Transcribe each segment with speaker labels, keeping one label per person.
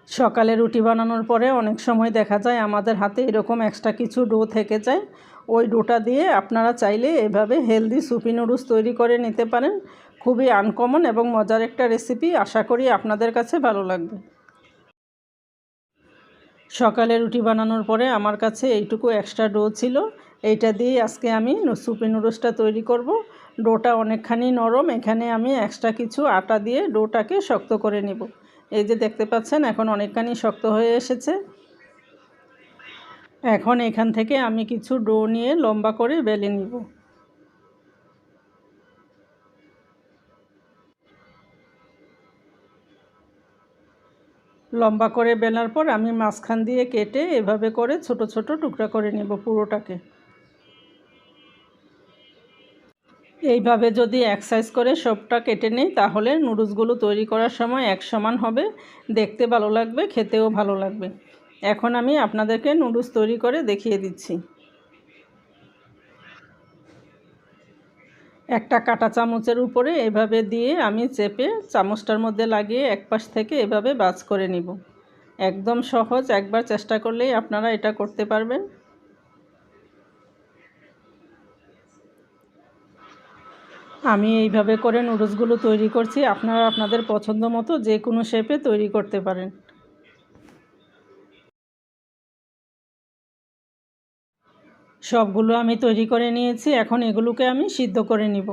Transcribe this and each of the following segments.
Speaker 1: সকালে রুটি বানানোর পরে অনেক সময় দেখা যায় আমাদের হাতে এরকম এক্সট্রা কিছু ডো থেকে যায়। ওই ডোটা দিয়ে আপনারা চাইলে এভাবে হেলদি সুপি নুডলস তৈরি করে নিতে পারেন। খুবই আনকমন এবং মজার একটা রেসিপি, আশা করি আপনাদের কাছে ভালো লাগবে। সকালে রুটি বানানোর পরে আমার কাছে এইটুকু এক্সট্রা ডো ছিল, এইটা দিয়ে আজকে আমি সুপি নুডলসটা তৈরি করব। ডোটা অনেকখানি নরম, এখানে আমি এক্সট্রা কিছু আটা দিয়ে ডোটাকে শক্ত করে নেব। এই যে দেখতে পাচ্ছেন এখন অনেকখানি শক্ত হয়ে এসেছে। এখন এখান থেকে আমি কিছু ডো নিয়ে লম্বা করে বেলে নিব। লম্বা করে বেলার পর আমি মাঝখান দিয়ে কেটে এভাবে করে ছোট ছোট টুকরা করে নেব পুরোটাকে। এইভাবে যদি এক সাইজ করে সবটা কেটে নিই তাহলে নুডলসগুলো তৈরি করার সময় এক সমান হবে, দেখতে ভালো লাগবে, খেতেও ভালো লাগবে। এখন আমি আপনাদেরকে নুডলস তৈরি করে দেখিয়ে দিচ্ছি। একটা কাঁটা চামচের উপরে এভাবে দিয়ে আমি চেপে চামচটার মধ্যে লাগিয়ে এক পাশ থেকে এভাবে ভাঁজ করে নিব। একদম সহজ, একবার চেষ্টা করলেই আপনারা এটা করতে পারবেন। আমি এইভাবে করে নুডলসগুলো তৈরি করছি, আপনারা আপনাদের পছন্দ মতো যে কোনো শেপে তৈরি করতে পারেন। সবগুলো আমি তৈরি করে নিয়েছি, এখন এগুলোকে আমি সিদ্ধ করে নিব।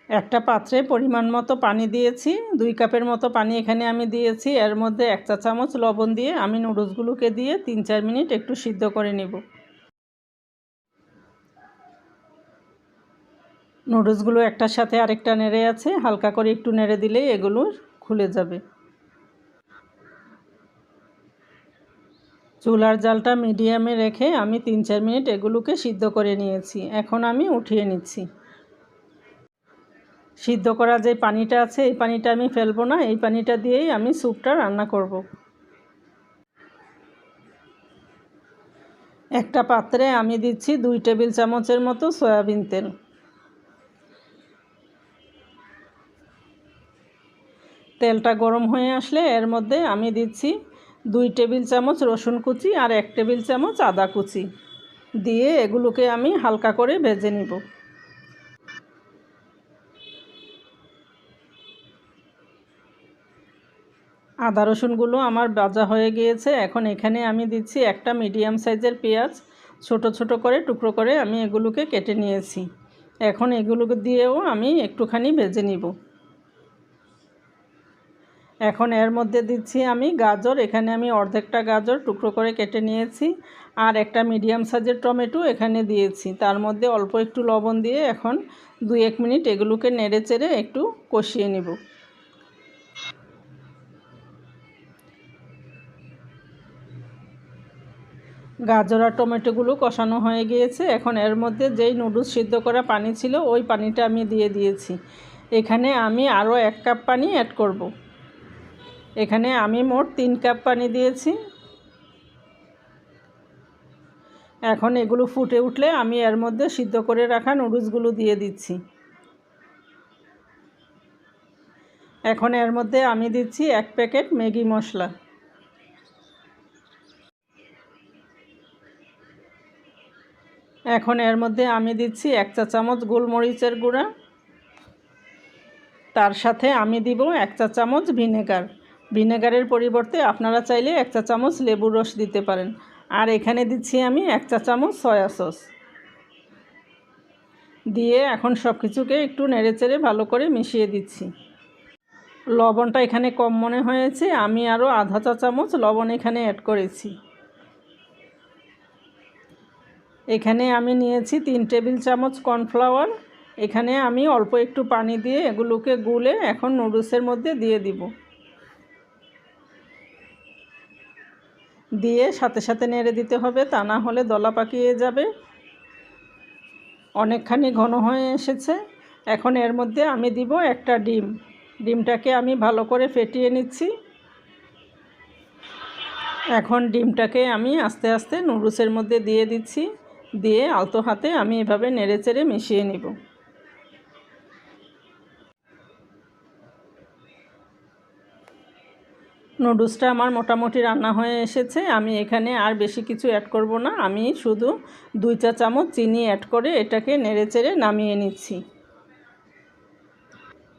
Speaker 1: একটা পাত্রে পরিমাণ মতো পানি দিয়েছি, 2 কাপের মতো পানি এখানে আমি দিয়েছি। এর মধ্যে 1 চা চামচ লবণ দিয়ে আমি নুডলসগুলোকে দিয়ে 3-4 মিনিট একটু সিদ্ধ করে নেব। নুডলসগুলো একটার সাথে আরেকটা নেড়ে আছে, হালকা করে একটু নেড়ে দিলেই এগুলো খুলে যাবে। চুলার জালটা মিডিয়ামে রেখে আমি 3-4 মিনিট এগুলোকে সিদ্ধ করে নিয়েছি। এখন আমি উঠিয়ে নিচ্ছি। সিদ্ধ করা যে পানিটা আছে এই পানিটা আমি ফেলবো না, এই পানিটা দিয়েই আমি স্যুপটা রান্না করব। একটা পাত্রে আমি দিচ্ছি 2 টেবিল চামচের মতো সয়াবিন তেল। তেলটা গরম হয়ে আসলে এর মধ্যে আমি দিচ্ছি 2 টেবিল চামচ রসুন কুচি আর 1 টেবিল চামচ আদা কুচি দিয়ে এগুলোকে আমি হালকা করে ভেজে নিব। আদা রসুনগুলো আমার ভাজা হয়ে গিয়েছে। এখন এখানে আমি দিচ্ছি একটা মিডিয়াম সাইজের পেঁয়াজ, ছোট ছোট করে টুকরো করে আমি এগুলোকে কেটে নিয়েছি। এখন এগুলোকে দিয়েও আমি একটুখানি ভেজে নিব। এখন এর মধ্যে দিচ্ছি আমি গাজর, এখানে আমি অর্ধেকটা গাজর টুকরো করে কেটে নিয়েছি আর একটা মিডিয়াম সাইজের টমেটো এখানে দিয়েছি। তার মধ্যে অল্প একটু লবণ দিয়ে এখন 2-1 মিনিট এগুলোকে নেড়ে চেড়ে একটু কষিয়ে নিব। গাজর আর টমেটোগুলো কষানো হয়ে গিয়েছে। এখন এর মধ্যে যেই নুডলস সিদ্ধ করা পানি ছিল ওই পানিটা আমি দিয়ে দিয়েছি। এখানে আমি আরও 1 কাপ পানি অ্যাড করব। এখানে আমি মোট 3 কাপ পানি দিয়েছি। এখন এগুলো ফুটে উঠলে আমি এর মধ্যে সিদ্ধ করে রাখা নুডলসগুলো দিয়ে দিচ্ছি। এখন এর মধ্যে আমি দিচ্ছি 1 প্যাকেট ম্যাগি মশলা। এখন এর মধ্যে আমি দিচ্ছি 1 চা চামচ গোলমরিচের গুঁড়া। তার সাথে আমি দিব 1 চা চামচ ভিনেগার। ভিনেগারের পরিবর্তে আপনারা চাইলে 1 চা চামচ লেবুর রস দিতে পারেন। আর এখানে দিচ্ছি আমি 1 চা চামচ সয়া সস দিয়ে এখন সব কিছুকে একটু নেড়েচেড়ে ভালো করে মিশিয়ে দিচ্ছি। লবণটা এখানে কম মনে হয়েছে, আমি আরও আধা চা চামচ লবণ এখানে অ্যাড করেছি। এখানে আমি নিয়েছি 3 টেবিল চামচ কর্নফ্লাওয়ার। এখানে আমি অল্প একটু পানি দিয়ে এগুলোকে গুলে এখন নুডলসের মধ্যে দিয়ে দিব। দিয়ে সাথে সাথে নেড়ে দিতে হবে, তা না হলে দলা পাকিয়ে যাবে। অনেকখানি ঘন হয়ে এসেছে। এখন এর মধ্যে আমি দিব একটা ডিম। ডিমটাকে আমি ভালো করে ফেটিয়ে নিচ্ছি। এখন ডিমটাকে আমি আস্তে আস্তে নুডলসের মধ্যে দিয়ে দিচ্ছি, দিয়ে আলতো হাতে আমি এভাবে নেড়েচেড়ে মিশিয়ে নিব। নুডলসটা আমার মোটামুটি রান্না হয়ে এসেছে। আমি এখানে আর বেশি কিছু অ্যাড করব না, আমি শুধু 2 চা চামচ চিনি অ্যাড করে এটাকে নেড়েচেড়ে নামিয়ে নিচ্ছি।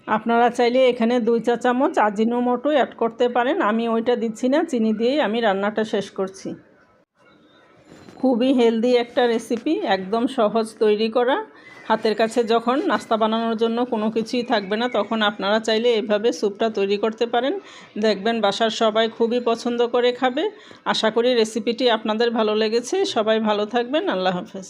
Speaker 1: আপনারা চাইলে এখানে 2 চা চামচ আজিনোমোটো অ্যাড করতে পারেন, আমি ওইটা দিচ্ছি না, চিনি দিয়েই আমি রান্নাটা শেষ করছি। খুবই হেলদি একটা রেসিপি, একদম সহজ তৈরি করা। হাতের কাছে যখন নাস্তা বানানোর জন্য কোনো কিছুই থাকবে না, তখন আপনারা চাইলে এভাবে স্যুপটা তৈরি করতে পারেন। দেখবেন বাসার সবাই খুবই পছন্দ করে খাবে। আশা করি রেসিপিটি আপনাদের ভালো লেগেছে। সবাই ভালো থাকবেন। আল্লাহ হাফেজ।